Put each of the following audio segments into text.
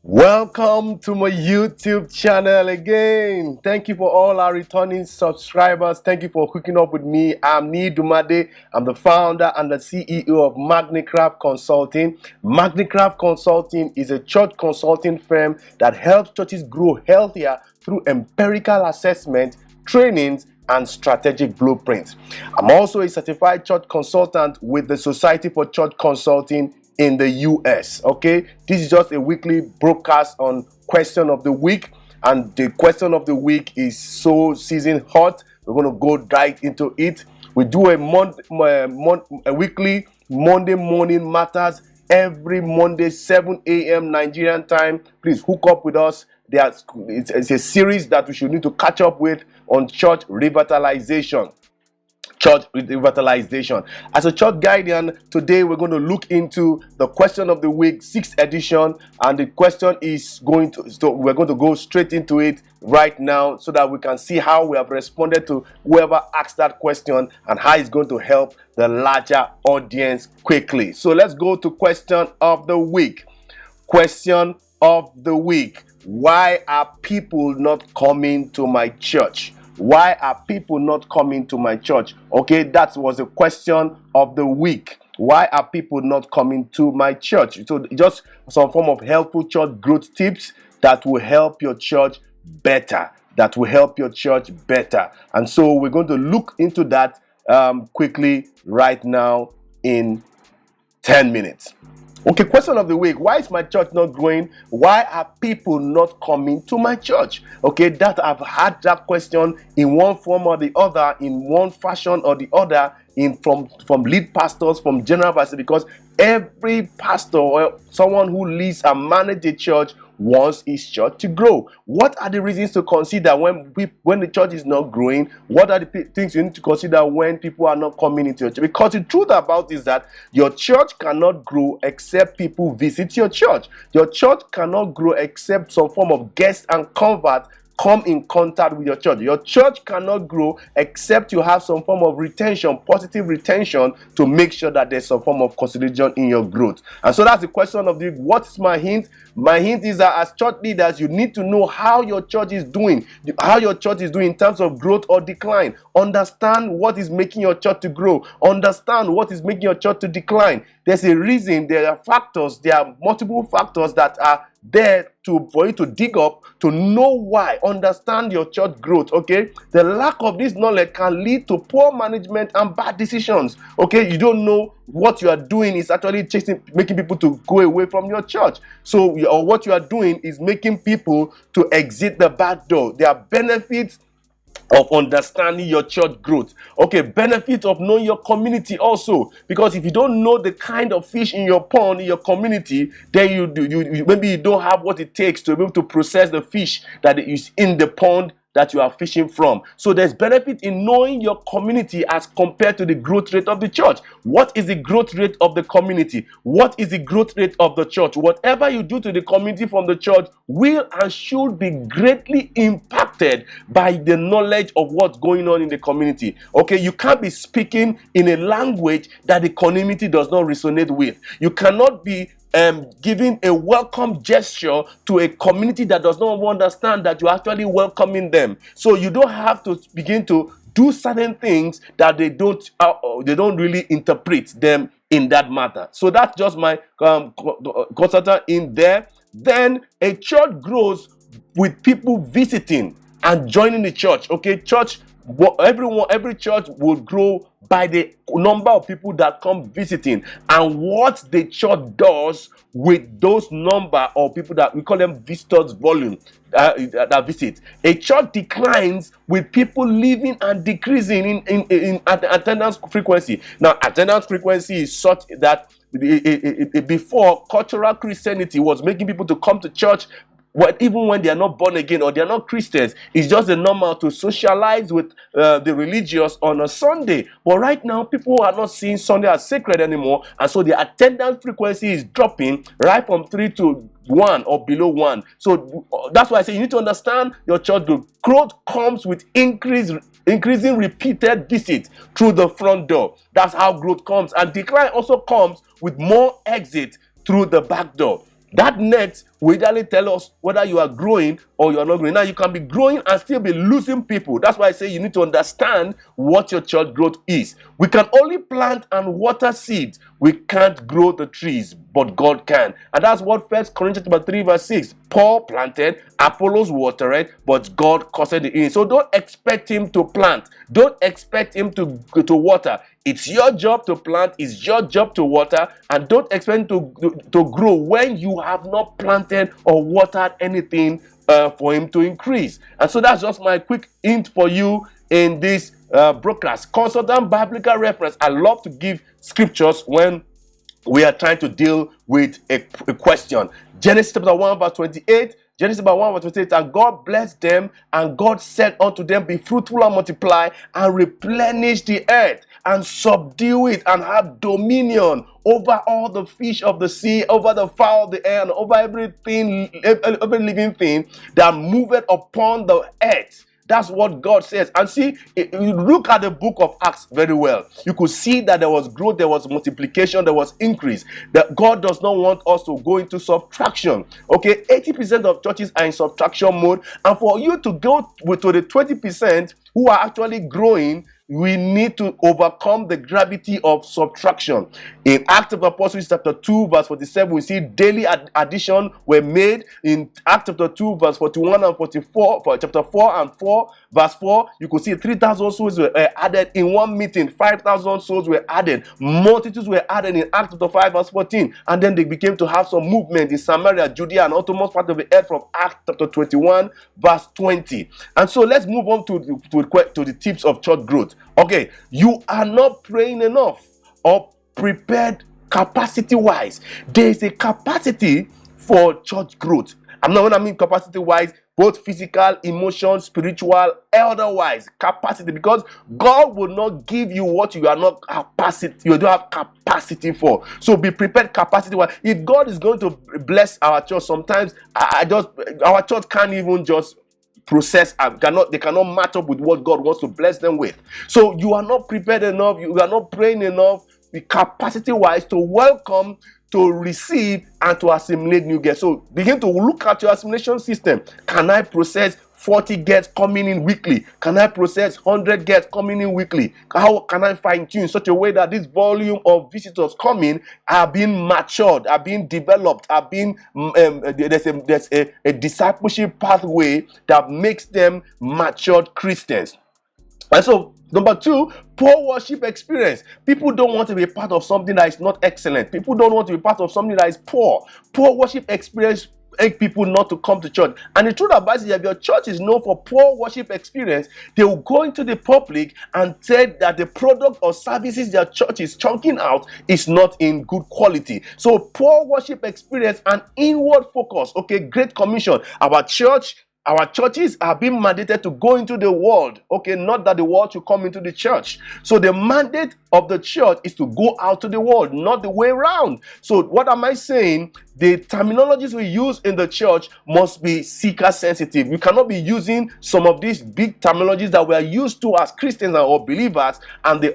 Welcome to my YouTube channel again. Thank you for all our returning subscribers. Thank you for hooking up with me. I'm Niyi Dunmade. I'm the founder and the CEO of Magnicraft Consulting. Magnicraft Consulting is a church consulting firm that helps churches grow healthier through empirical assessment, trainings, and strategic blueprints. I'm also a certified church consultant with the Society for Church Consulting in the US. Okay, this is just a weekly broadcast on question of the week, and the question of the week is so season hot. We're going to go right into it. We do a weekly Monday morning matters every Monday 7 a.m. Nigerian time. Please hook up with us. It's a series that we should need to catch up with on church revitalization. As a church guardian, today we're going to look into the question of the week, 6th edition, and the question is we're going to go straight into it right now so that we can see how we have responded to whoever asked that question and how it's going to help the larger audience quickly. So let's go to question of the week. Question of the week: why are people not coming to my church? Why are people not coming to my church? Okay, that was the question of the week. Why are people not coming to my church? So just some form of helpful church growth tips that will help your church better. And so we're going to look into that quickly right now in 10 minutes. Okay, question of the week: why is my church not growing? Why are people not coming to my church? Okay, that I've had that question in one form or the other, in one fashion or the other, from lead pastors, from general pastors, because every pastor or someone who leads and manages a church wants his church to grow. What are the reasons to consider when the church is not growing? What are the things you need to consider when people are not coming into your church? Because the truth about it is that your church cannot grow except people visit your church. Your church cannot grow except some form of guest and convert come in contact with your church. Your church cannot grow except you have some form of retention, positive retention, to make sure that there's some form of consolidation in your growth. And so that's the question of the week. What's my hint? My hint is that as church leaders, you need to know how your church is doing, in terms of growth or decline. Understand what is making your church to grow. Understand what is making your church to decline. There's a reason. There are multiple factors that are there for you to dig up to know why. Understand your church growth. Okay, the lack of this knowledge can lead to poor management and bad decisions. Okay, you don't know what you are doing is actually making people to go away from your church. So, or what you are doing is making people to exit the back door. There are benefits of understanding your church growth. Okay, benefit of knowing your community also, because if you don't know the kind of fish in your pond, in your community, then you maybe you don't have what it takes to be able to process the fish that is in the pond that you are fishing from. So there's benefit in knowing your community as compared to the growth rate of the church. What is the growth rate of the community? What is the growth rate of the church? Whatever you do to the community from the church will and should be greatly impacted by the knowledge of what's going on in the community. Okay, you can't be speaking in a language that the community does not resonate with. You cannot be giving a welcome gesture to a community that does not understand that you're actually welcoming them. So you don't have to begin to do certain things that they don't really interpret them in that matter. So that's just my consultant in there. Then a church grows with people visiting and joining the church. Okay, every church will grow by the number of people that come visiting and what the church does with those number of people that we call them visitors volume that visit. A church declines with people leaving and decreasing in attendance frequency. Now, attendance frequency is such that before, cultural Christianity was making people to come to church even when they are not born again or they are not Christians, it's just the normal to socialize with the religious on a Sunday. But right now, people are not seeing Sunday as sacred anymore, and so the attendance frequency is dropping right from 3 to 1 or below 1. So that's why I say you need to understand your church group. Growth comes with increasing repeated visits through the front door. That's how growth comes. And decline also comes with more exit through the back door. That net will either tell us whether you are growing or you are not growing. Now, you can be growing and still be losing people. That's why I say you need to understand what your church growth is. We can only plant and water seeds. We can't grow the trees, but God can. And that's what 1 Corinthians 3 verse 6. Paul planted, Apollos watered, but God caused the increase. So don't expect him to plant. Don't expect him to water. It's your job to plant, it's your job to water, and don't expect him to grow when you have not planted or watered anything for him to increase. And so that's just my quick hint for you in this broadcast. Consultant biblical reference. I love to give scriptures when we are trying to deal with a question. Genesis chapter 1 verse 28. Genesis chapter 1 verse 28. And God blessed them, and God said unto them, be fruitful and multiply, and replenish the earth, and subdue it, and have dominion over all the fish of the sea, over the fowl of the air, and over everything, every living thing that moveth upon the earth. That's what God says. And see, you look at the book of Acts very well. You could see that there was growth, there was multiplication, there was increase. That God does not want us to go into subtraction. Okay, 80% of churches are in subtraction mode. And for you to go to the 20% who are actually growing, we need to overcome the gravity of subtraction. In Acts of the Apostles chapter 2 verse 47, we see daily addition were made. In Acts chapter 2 verse 41 and 44, for chapter 4 and 4 verse 4, you could see 3,000 souls were added in one meeting. 5,000 souls were added. Multitudes were added in Acts chapter 5 verse 14. And then they began to have some movement in Samaria, Judea, and uttermost part of the earth from Acts chapter 21 verse 20. And so let's move on to the tips of church growth. Okay, you are not praying enough or prepared capacity-wise. There is a capacity for church growth. When I mean capacity-wise, both physical, emotional, spiritual, elder-wise capacity, because God will not give you what you are not capacity, you don't have capacity for. So be prepared capacity-wise. If God is going to bless our church, sometimes our church can't even just process and they cannot match up with what God wants to bless them with. So you are not prepared enough, you are not praying enough, capacity wise, to welcome, to receive, and to assimilate new guests. So begin to look at your assimilation system. Can I process 40 guests coming in weekly? Can I process 100 guests coming in weekly? How can I fine-tune in such a way that this volume of visitors coming are being matured, are being developed, are being there's a discipleship pathway that makes them matured Christians. And so, number 2, poor worship experience. People don't want to be part of something that is not excellent. People don't want to be part of something that is poor. Poor worship experience make people not to come to church. And the truth about it is, if your church is known for poor worship experience, they will go into the public and say that the product or services their church is chunking out is not in good quality. So poor worship experience and inward focus. Okay, Great Commission. Our churches are being mandated to go into the world. Okay, not that the world should come into the church. So the mandate of the church is to go out to the world, not the way around. So what am I saying? The terminologies we use in the church must be seeker sensitive. You cannot be using some of these big terminologies that we are used to as Christians or believers, and the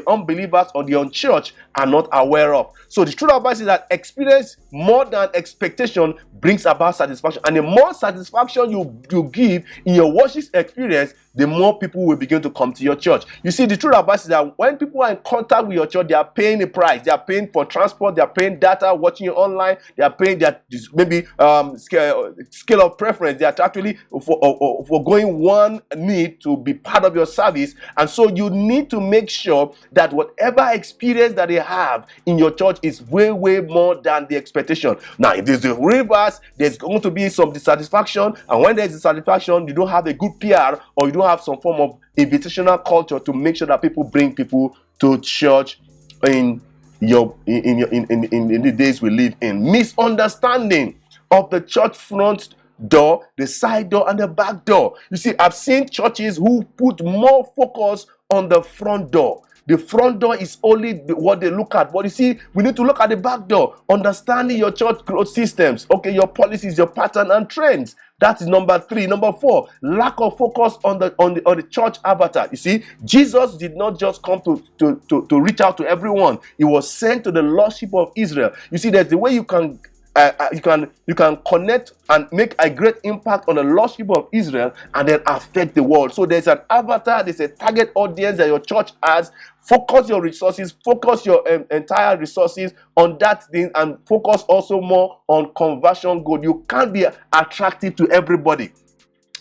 unbelievers or the unchurched are not aware of. So the truth about it is that experience more than expectation brings about satisfaction. And the more satisfaction you give in your worship experience, the more people will begin to come to your church. You see, the truth about it is that when people are in contact with your church, they are paying a price. They are paying for transport, they are paying data, watching you online, they are paying their maybe scale of preference. They are actually for going one need to be part of your service. And so you need to make sure that whatever experience that they have in your church is way more than the expectation. Now, if there's the reverse, there's going to be some dissatisfaction, and when there's dissatisfaction, you don't have a good PR, or you don't have some form of invitational culture to make sure that people bring people to church in the days we live in. Misunderstanding. of the church front door, the side door, and the back door. You see, I've seen churches who put more focus on the front door. The front door is only what they look at. But you see, we need to look at the back door, understanding your church growth systems, okay, your policies, your pattern and trends. That is number 3. Number 4, lack of focus on the church avatar. You see, Jesus did not just come to reach out to everyone. He was sent to the lost sheep of Israel. You see, there's the way you can connect and make a great impact on the lost people of Israel and then affect the world. So there's an avatar, there's a target audience that your church has. Focus your resources, focus your entire resources on that thing, and focus also more on conversion goal. You can't be attractive to everybody.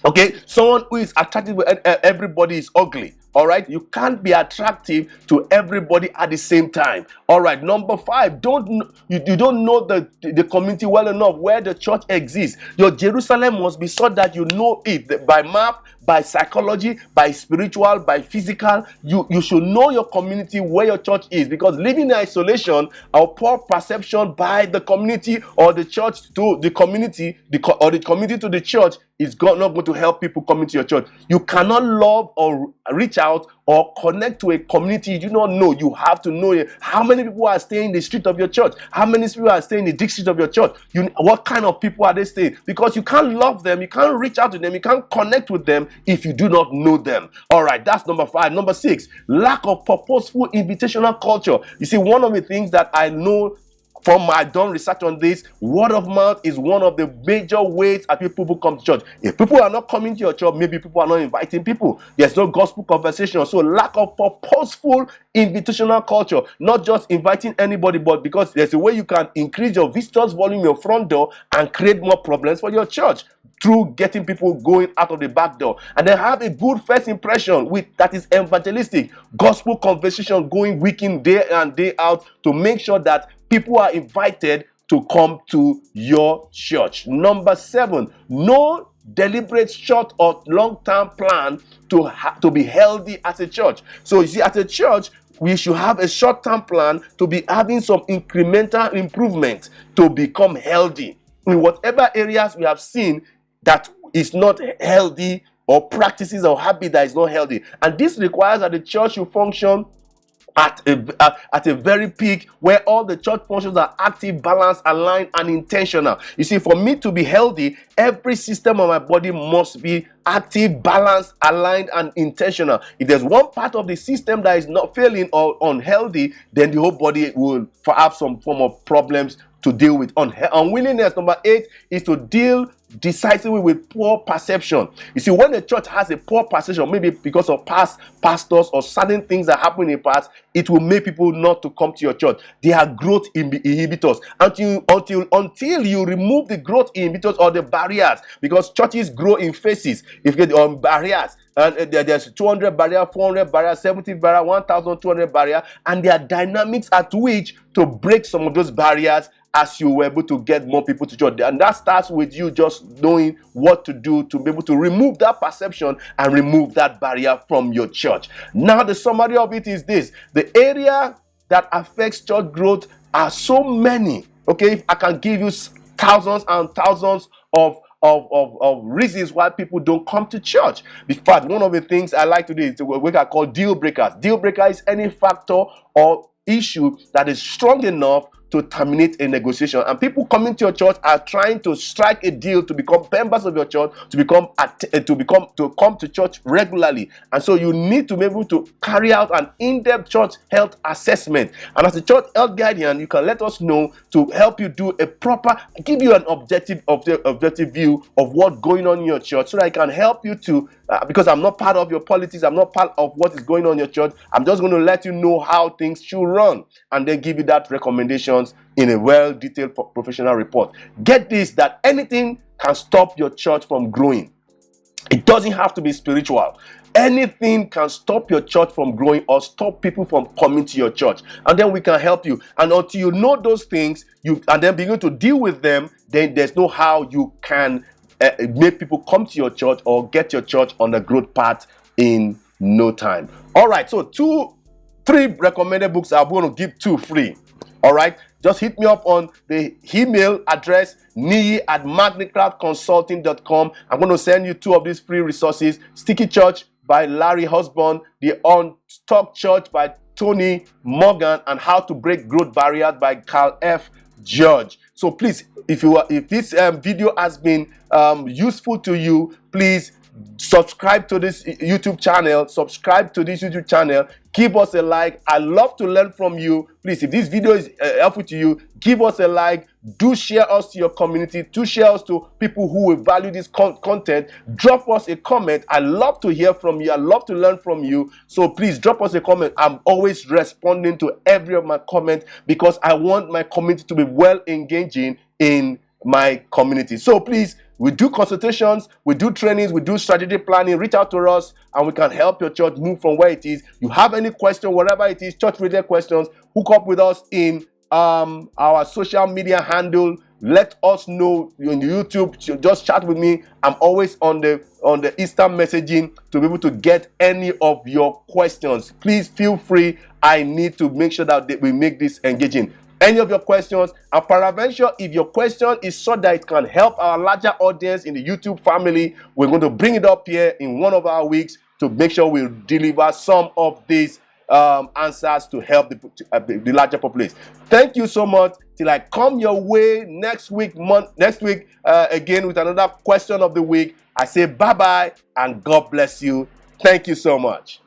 Okay, someone who is attractive to everybody is ugly. All right, you can't be attractive to everybody at the same time. All right, number 5, you don't know the community well enough where the church exists. Your Jerusalem must be so that you know it by map, by psychology, by spiritual, by physical. You should know your community where your church is, because living in isolation or poor perception by the community or the church to the community, or the community to the church is not going to help people come into your church. You cannot love or reach out or connect to a community you do not know. You have to know how many people are staying in the street of your church, how many people are staying in the district of your church, what kind of people are they staying, because you can't love them, you can't reach out to them, you can't connect with them if you do not know them. All right, that's number 5. Number 6, lack of purposeful invitational culture. You see, one of the things that I know from my done research on this, word of mouth is one of the major ways that people come to church. If people are not coming to your church, maybe people are not inviting people. There's no gospel conversation. So lack of purposeful invitational culture, not just inviting anybody, but because there's a way you can increase your visitors volume, your front door, and create more problems for your church through getting people going out of the back door. And then have a good first impression that is evangelistic, gospel conversation going week in, day and day out, to make sure that people are invited to come to your church. Number 7, no deliberate short or long-term plan to be healthy as a church. So you see, as a church, we should have a short-term plan to be having some incremental improvement to become healthy in whatever areas we have seen that is not healthy, or practices or habit that is not healthy. And this requires that the church should function at a very peak where all the church functions are active, balanced, aligned, and intentional. You see, for me to be healthy, every system of my body must be active, balanced, aligned, and intentional. If there's one part of the system that is not failing or unhealthy, then the whole body will have some form of problems to deal with. Unwillingness, number 8, is to deal decisively with poor perception. You see, when the church has a poor perception, maybe because of past pastors or certain things that happened in the past, it will make people not to come to your church. They are growth inhibitors. Until you remove the growth inhibitors or the barriers, because churches grow in phases. If you get barriers, and there's 200 barrier, 400 barrier, 70 barrier, 1,200 barrier, and there are dynamics at which to break some of those barriers as you were able to get more people to church. And that starts with you just knowing what to do to be able to remove that perception and remove that barrier from your church. Now, the summary of it is this: the area that affects church growth are so many. Okay, if I can give you thousands and thousands of reasons why people don't come to church. In fact, one of the things I like to do is what I call deal breakers. Deal breaker is any factor or issue that is strong enough to terminate a negotiation. And people coming to your church are trying to strike a deal to become members of your church, to come to church regularly. And so you need to be able to carry out an in-depth church health assessment. And as a church health guardian, you can let us know to help you do a proper, give you an objective view of what's going on in your church, so that I can help you to, because I'm not part of your politics, I'm not part of what is going on in your church. I'm just going to let you know how things should run, and then give you that recommendation in a well-detailed professional report. Get this, that anything can stop your church from growing. It doesn't have to be spiritual. Anything can stop your church from growing or stop people from coming to your church. And then we can help you. And until you know those things, and then begin to deal with them, then there's no how you can make people come to your church or get your church on the growth path in no time. All right, so 3 recommended books. I'm going to give 2 free. All right, just hit me up on the email address niyi@magnicraftconsulting.com. I'm going to send you 2 of these free resources: Sticky Church by Larry Osborne, the Unstuck Church by Tony Morgan, and How to Break Growth Barriers by Carl F. George. So please, if this video has been useful to you, please subscribe to this YouTube channel. Give us a like. I love to learn from you. Please, if this video is helpful to you, give us a like. Do share us to your community. Do share us to people who will value this content. Drop us a comment. I love to hear from you. I love to learn from you. So please drop us a comment. I'm always responding to every of my comments because I want my community to be well engaging in my community. So please, we do consultations, we do trainings, we do strategic planning. Reach out to us and we can help your church move from where it is. You have any question, whatever it is, church related questions, hook up with us in our social media handle. Let us know on YouTube. Just chat with me. I'm always on the instant messaging to be able to get any of your questions. Please feel free. I need to make sure that we make this engaging. Any of your questions, and peradventure, if your question is so that it can help our larger audience in the YouTube family, we're going to bring it up here in one of our weeks to make sure we deliver some of these answers to help the larger populace. Thank you so much. Till I come your way next week again with another question of the week. I say bye-bye and God bless you. Thank you so much.